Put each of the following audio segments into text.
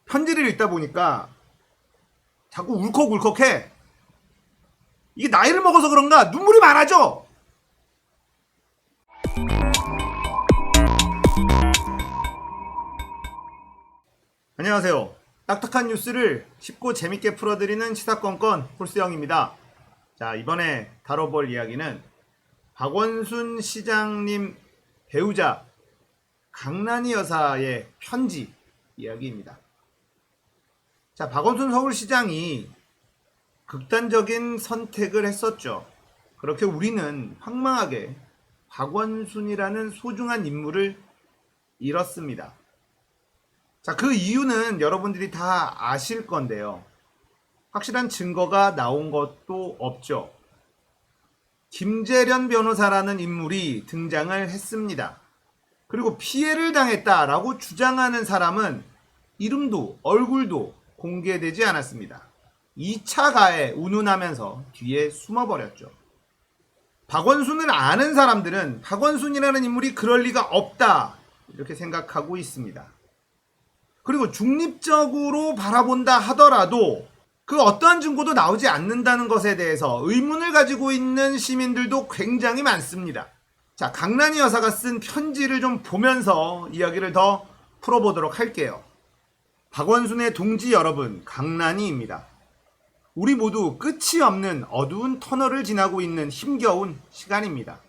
편지를 읽다 보니까 자꾸 울컥울컥해. 이게 나이를 먹어서 그런가 눈물이 많아져. 안녕하세요. 딱딱한 뉴스를 쉽고 재밌게 풀어드리는 시사건건 홀수영입니다. 자, 이번에 다뤄볼 이야기는 박원순 시장님 배우자 강란희 여사의 편지 이야기입니다. 자, 박원순 서울시장이 극단적인 선택을 했었죠. 그렇게 우리는 황망하게 박원순이라는 소중한 인물을 잃었습니다. 자, 그 이유는 여러분들이 다 아실 건데요. 확실한 증거가 나온 것도 없죠. 김재련 변호사라는 인물이 등장을 했습니다. 그리고 피해를 당했다라고 주장하는 사람은 이름도 얼굴도 공개되지 않았습니다. 2차 가해 운운하면서 뒤에 숨어버렸죠. 박원순을 아는 사람들은 박원순이라는 인물이 그럴 리가 없다 이렇게 생각하고 있습니다. 그리고 중립적으로 바라본다 하더라도 그 어떠한 증거도 나오지 않는다는 것에 대해서 의문을 가지고 있는 시민들도 굉장히 많습니다. 자, 강란희 여사가 쓴 편지를 좀 보면서 이야기를 더 풀어보도록 할게요. 박원순의 동지 여러분, 강란희입니다. 우리 모두 끝이 없는 어두운 터널을 지나고 있는 힘겨운 시간입니다.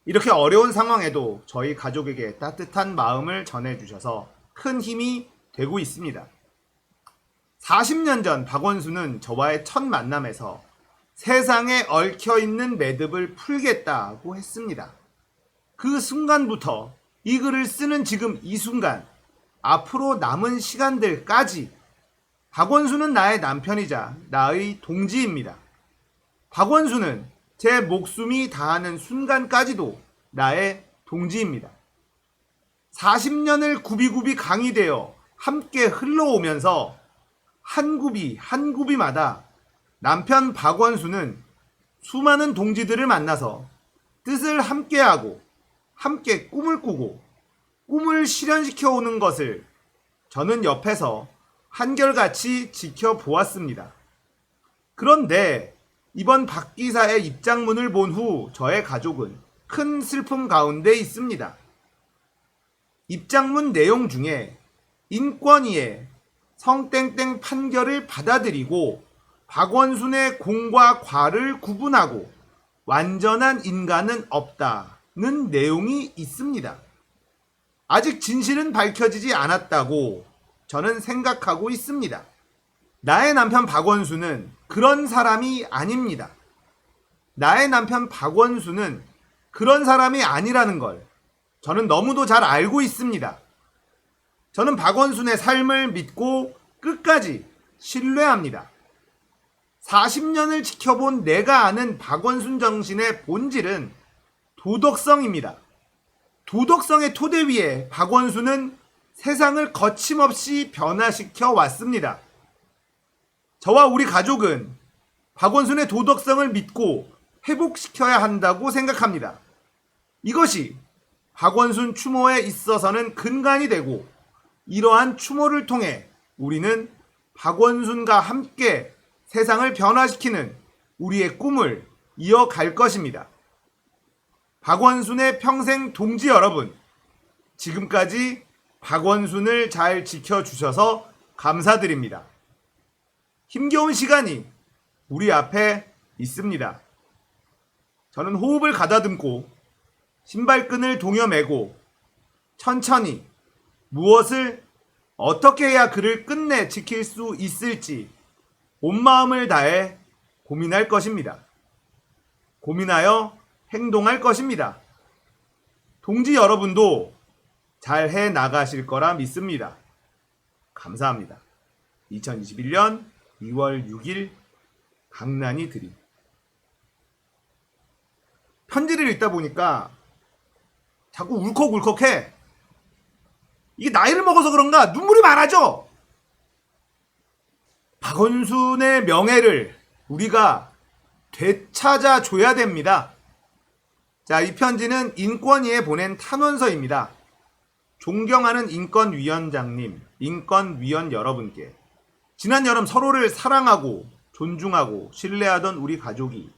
이렇게 어려운 상황에도 저희 가족에게 따뜻한 마음을 전해주셔서 큰 힘이 되고 있습니다. 40년 전 박원순은 저와의 첫 만남에서 세상에 얽혀있는 매듭을 풀겠다고 했습니다. 그 순간부터 이 글을 쓰는 지금 이 순간, 앞으로 남은 시간들까지 박원순은 나의 남편이자 나의 동지입니다. 박원순은 제 목숨이 다하는 순간까지도 나의 동지입니다. 40년을 굽이굽이 강이 되어 함께 흘러오면서 한 굽이 한 굽이마다 남편 박원순은 수많은 동지들을 만나서 뜻을 함께하고 함께 꿈을 꾸고 꿈을 실현시켜 오는 것을 저는 옆에서 한결같이 지켜보았습니다. 그런데 이번 박 기사의 입장문을 본 후 저의 가족은 큰 슬픔 가운데 있습니다. 입장문 내용 중에 인권위의 성땡땡 판결을 받아들이고 박원순의 공과 과를 구분하고 완전한 인간은 없다는 내용이 있습니다. 아직 진실은 밝혀지지 않았다고 저는 생각하고 있습니다. 나의 남편 박원순은 그런 사람이 아닙니다. 나의 남편 박원순은 그런 사람이 아니라는 걸 저는 너무도 잘 알고 있습니다. 저는 박원순의 삶을 믿고 끝까지 신뢰합니다. 40년을 지켜본 내가 아는 박원순 정신의 본질은 도덕성입니다. 도덕성의 토대 위에 박원순은 세상을 거침없이 변화시켜 왔습니다. 저와 우리 가족은 박원순의 도덕성을 믿고 회복시켜야 한다고 생각합니다. 이것이 박원순 추모에 있어서는 근간이 되고 이러한 추모를 통해 우리는 박원순과 함께 세상을 변화시키는 우리의 꿈을 이어갈 것입니다. 박원순의 평생 동지 여러분, 지금까지 박원순을 잘 지켜주셔서 감사드립니다. 힘겨운 시간이 우리 앞에 있습니다. 저는 호흡을 가다듬고 신발끈을 동여매고 천천히 무엇을 어떻게 해야 그를 끝내 지킬 수 있을지 온 마음을 다해 고민할 것입니다. 고민하여 행동할 것입니다. 동지 여러분도 잘 해 나가실 거라 믿습니다. 감사합니다. 2021년 2월 6일 강란희 드림. 편지를 읽다 보니까 자꾸 울컥울컥해. 이게 나이를 먹어서 그런가 눈물이 많아져. 박원순의 명예를 우리가 되찾아줘야 됩니다. 자, 이 편지는 인권위에 보낸 탄원서입니다. 존경하는 인권위원장님, 인권위원 여러분께 지난 여름 서로를 사랑하고 존중하고 신뢰하던 우리 가족이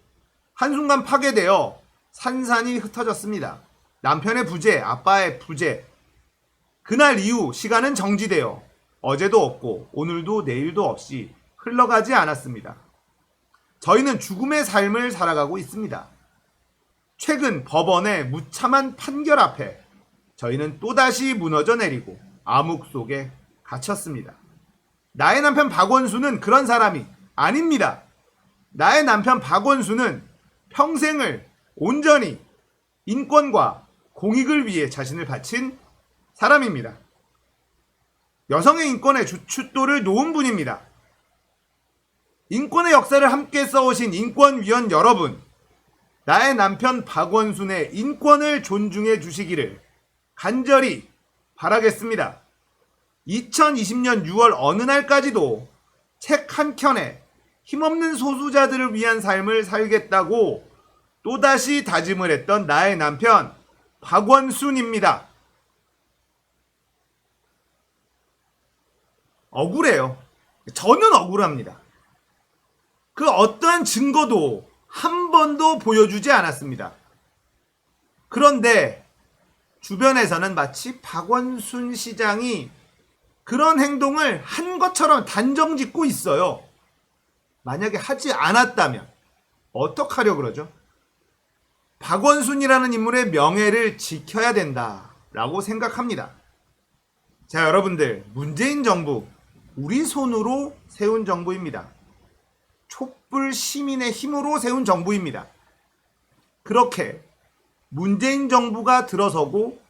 한순간 파괴되어 산산이 흩어졌습니다. 남편의 부재, 아빠의 부재. 그날 이후 시간은 정지되어 어제도 없고 오늘도 내일도 없이 흘러가지 않았습니다. 저희는 죽음의 삶을 살아가고 있습니다. 최근 법원의 무참한 판결 앞에 저희는 또다시 무너져 내리고 암흑 속에 갇혔습니다. 나의 남편 박원순은 그런 사람이 아닙니다. 나의 남편 박원순은 평생을 온전히 인권과 공익을 위해 자신을 바친 사람입니다. 여성의 인권의 주춧돌을 놓은 분입니다. 인권의 역사를 함께 써오신 인권위원 여러분, 나의 남편 박원순의 인권을 존중해 주시기를 간절히 바라겠습니다. 2020년 6월 어느 날까지도 책 한 켠에 힘없는 소수자들을 위한 삶을 살겠다고 또다시 다짐을 했던 나의 남편 박원순입니다. 억울해요. 저는 억울합니다. 그 어떠한 증거도 한 번도 보여주지 않았습니다. 그런데 주변에서는 마치 박원순 시장이 그런 행동을 한 것처럼 단정짓고 있어요. 만약에 하지 않았다면 어떡하려고 그러죠? 박원순이라는 인물의 명예를 지켜야 된다라고 생각합니다. 자, 여러분들, 문재인 정부, 우리 손으로 세운 정부입니다. 촛불 시민의 힘으로 세운 정부입니다. 그렇게 문재인 정부가 들어서고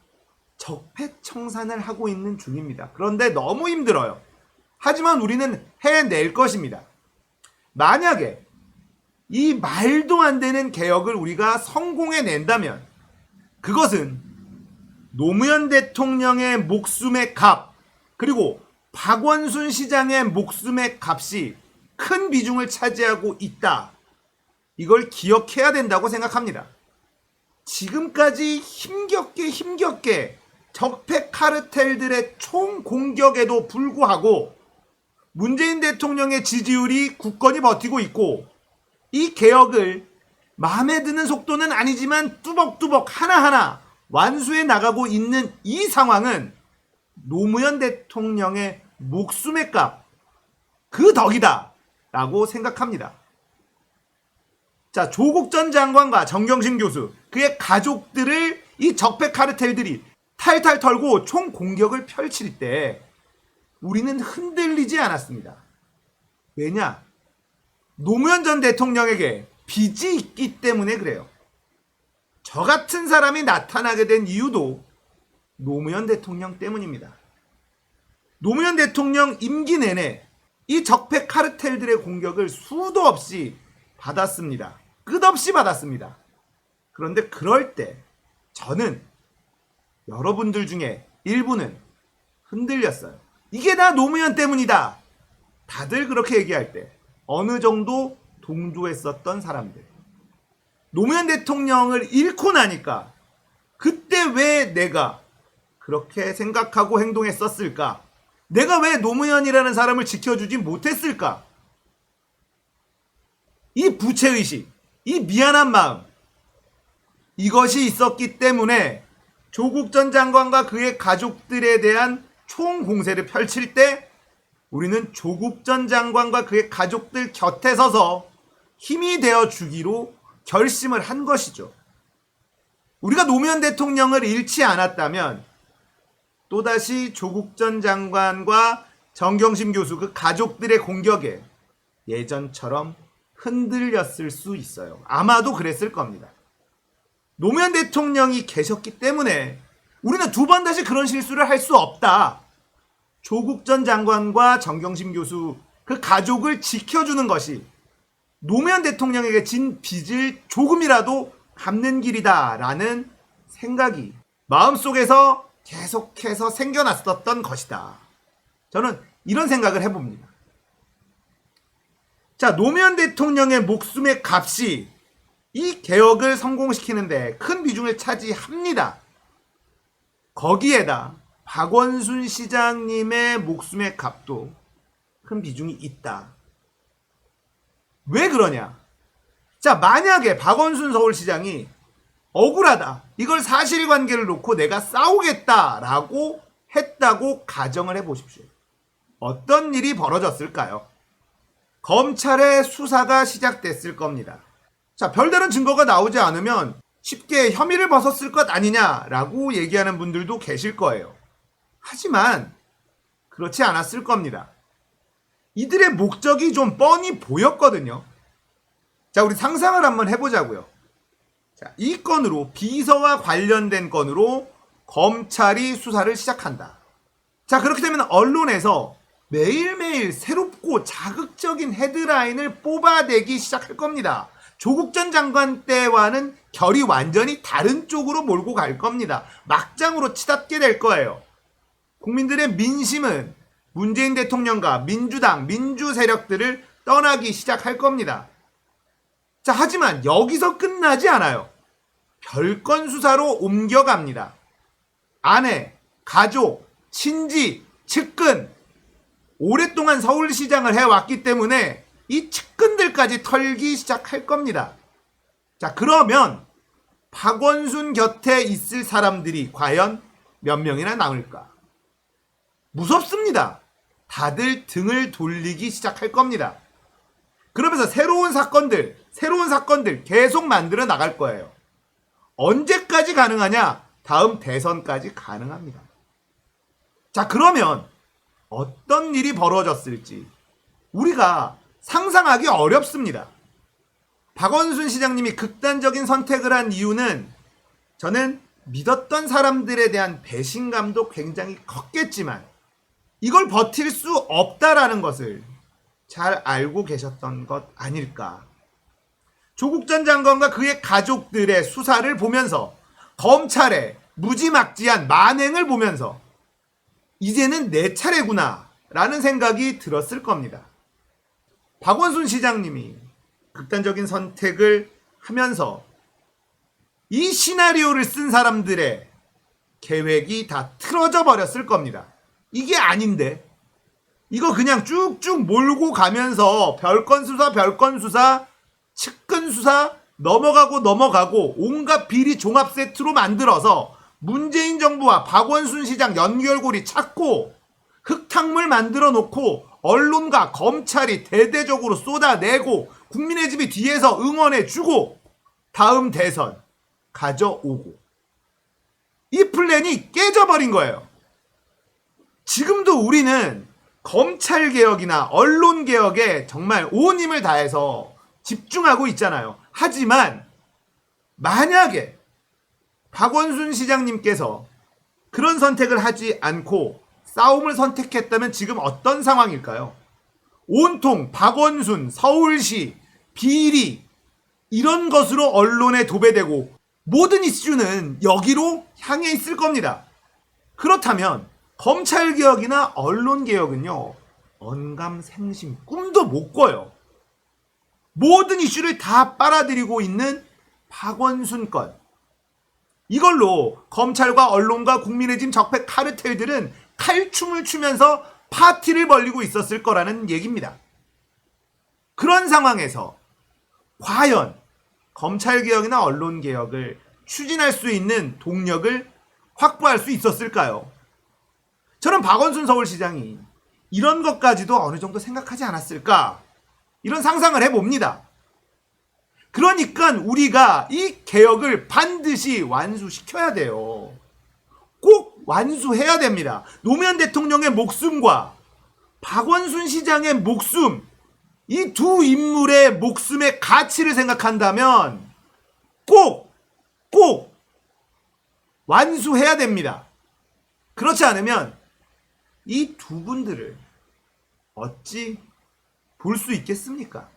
적폐청산을 하고 있는 중입니다. 그런데 너무 힘들어요. 하지만 우리는 해낼 것입니다. 만약에 이 말도 안 되는 개혁을 우리가 성공해낸다면 그것은 노무현 대통령의 목숨의 값, 그리고 박원순 시장의 목숨의 값이 큰 비중을 차지하고 있다. 이걸 기억해야 된다고 생각합니다. 지금까지 힘겹게 적폐 카르텔들의 총공격에도 불구하고 문재인 대통령의 지지율이 굳건히 버티고 있고, 이 개혁을 마음에 드는 속도는 아니지만 뚜벅뚜벅 하나하나 완수해 나가고 있는 이 상황은 노무현 대통령의 목숨의 값, 그 덕이다 라고 생각합니다. 자, 조국 전 장관과 정경심 교수, 그의 가족들을 이 적폐 카르텔들이 탈탈 털고 총공격을 펼칠 때 우리는 흔들리지 않았습니다. 왜냐? 노무현 전 대통령에게 빚이 있기 때문에 그래요. 저 같은 사람이 나타나게 된 이유도 노무현 대통령 때문입니다. 노무현 대통령 임기 내내 이 적폐 카르텔들의 공격을 수도 없이 받았습니다. 끝없이 받았습니다. 그런데 그럴 때 저는 여러분들 중에 일부는 흔들렸어요. 이게 다 노무현 때문이다. 다들 그렇게 얘기할 때 어느 정도 동조했었던 사람들. 노무현 대통령을 잃고 나니까 그때 왜 내가 그렇게 생각하고 행동했었을까? 내가 왜 노무현이라는 사람을 지켜주지 못했을까? 이 부채의식, 이 미안한 마음, 이것이 있었기 때문에 조국 전 장관과 그의 가족들에 대한 총공세를 펼칠 때 우리는 조국 전 장관과 그의 가족들 곁에 서서 힘이 되어 주기로 결심을 한 것이죠. 우리가 노무현 대통령을 잃지 않았다면 또다시 조국 전 장관과 정경심 교수 그 가족들의 공격에 예전처럼 흔들렸을 수 있어요. 아마도 그랬을 겁니다. 노무현 대통령이 계셨기 때문에 우리는 두 번 다시 그런 실수를 할 수 없다. 조국 전 장관과 정경심 교수 그 가족을 지켜주는 것이 노무현 대통령에게 진 빚을 조금이라도 갚는 길이다라는 생각이 마음속에서 계속해서 생겨났었던 것이다. 저는 이런 생각을 해봅니다. 자, 노무현 대통령의 목숨의 값이 이 개혁을 성공시키는데 큰 비중을 차지합니다. 거기에다 박원순 시장님의 목숨의 값도 큰 비중이 있다. 왜 그러냐? 자, 만약에 박원순 서울시장이 억울하다, 이걸 사실관계를 놓고 내가 싸우겠다라고 했다고 가정을 해보십시오. 어떤 일이 벌어졌을까요? 검찰의 수사가 시작됐을 겁니다. 자, 별다른 증거가 나오지 않으면 쉽게 혐의를 벗었을 것 아니냐라고 얘기하는 분들도 계실 거예요. 하지만 그렇지 않았을 겁니다. 이들의 목적이 좀 뻔히 보였거든요. 자, 우리 상상을 한번 해보자고요. 자, 이 건으로, 비서와 관련된 건으로 검찰이 수사를 시작한다. 자, 그렇게 되면 언론에서 매일매일 새롭고 자극적인 헤드라인을 뽑아내기 시작할 겁니다. 조국 전 장관 때와는 결이 완전히 다른 쪽으로 몰고 갈 겁니다. 막장으로 치닫게 될 거예요. 국민들의 민심은 문재인 대통령과 민주당, 민주 세력들을 떠나기 시작할 겁니다. 자, 하지만 여기서 끝나지 않아요. 별건 수사로 옮겨갑니다. 아내, 가족, 친지, 측근, 오랫동안 서울시장을 해왔기 때문에 이 측근들까지 털기 시작할 겁니다. 자, 그러면 박원순 곁에 있을 사람들이 과연 몇 명이나 남을까? 무섭습니다. 다들 등을 돌리기 시작할 겁니다. 그러면서 새로운 사건들 계속 만들어 나갈 거예요. 언제까지 가능하냐? 다음 대선까지 가능합니다. 자, 그러면 어떤 일이 벌어졌을지 우리가 상상하기 어렵습니다. 박원순 시장님이 극단적인 선택을 한 이유는 저는 믿었던 사람들에 대한 배신감도 굉장히 컸겠지만 이걸 버틸 수 없다라는 것을 잘 알고 계셨던 것 아닐까. 조국 전 장관과 그의 가족들의 수사를 보면서 검찰의 무지막지한 만행을 보면서 이제는 내 차례구나 라는 생각이 들었을 겁니다. 박원순 시장님이 극단적인 선택을 하면서 이 시나리오를 쓴 사람들의 계획이 다 틀어져 버렸을 겁니다. 이게 아닌데, 이거 그냥 쭉쭉 몰고 가면서 별건 수사, 측근 수사 넘어가고 온갖 비리 종합 세트로 만들어서 문재인 정부와 박원순 시장 연결고리 찾고 흙탕물 만들어 놓고 언론과 검찰이 대대적으로 쏟아내고 국민의 집이 뒤에서 응원해주고 다음 대선 가져오고, 이 플랜이 깨져버린 거예요. 지금도 우리는 검찰개혁이나 언론개혁에 정말 온 힘을 다해서 집중하고 있잖아요. 하지만 만약에 박원순 시장님께서 그런 선택을 하지 않고 싸움을 선택했다면 지금 어떤 상황일까요? 온통 박원순, 서울시, 비리 이런 것으로 언론에 도배되고 모든 이슈는 여기로 향해 있을 겁니다. 그렇다면 검찰개혁이나 언론개혁은요, 언감생심 꿈도 못 꿔요. 모든 이슈를 다 빨아들이고 있는 박원순 건, 이걸로 검찰과 언론과 국민의 짐 적폐 카르텔들은 칼춤을 추면서 파티를 벌리고 있었을 거라는 얘기입니다. 그런 상황에서 과연 검찰개혁이나 언론개혁을 추진할 수 있는 동력을 확보할 수 있었을까요? 저는 박원순 서울시장이 이런 것까지도 어느 정도 생각하지 않았을까, 이런 상상을 해봅니다. 그러니까 우리가 이 개혁을 반드시 완수시켜야 돼요. 꼭 완수해야 됩니다. 노무현 대통령의 목숨과 박원순 시장의 목숨, 이 두 인물의 목숨의 가치를 생각한다면 꼭 완수해야 됩니다. 그렇지 않으면 이 두 분들을 어찌 볼 수 있겠습니까?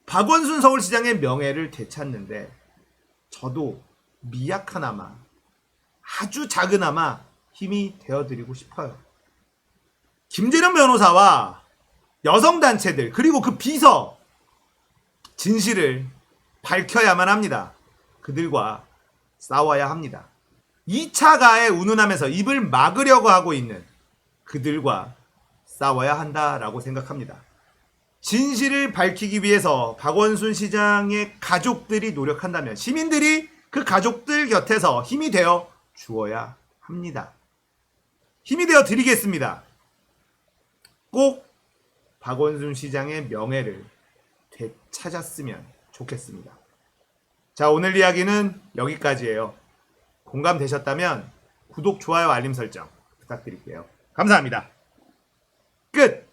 박원순 서울시장의 명예를 되찾는데 저도 미약하나마, 아주 작으나마 힘이 되어드리고 싶어요. 김재룡 변호사와 여성단체들 그리고 그 비서 진실을 밝혀야만 합니다. 그들과 싸워야 합니다. 2차 가해에 운운하면서 입을 막으려고 하고 있는 그들과 싸워야 한다라고 생각합니다. 진실을 밝히기 위해서 박원순 시장의 가족들이 노력한다면 시민들이 그 가족들 곁에서 힘이 되어 주어야 합니다. 힘이 되어 드리겠습니다. 꼭 박원순 시장의 명예를 되찾았으면 좋겠습니다. 자, 오늘 이야기는 여기까지예요. 공감되셨다면 구독, 좋아요, 알림 설정 부탁드릴게요. 감사합니다. 끝!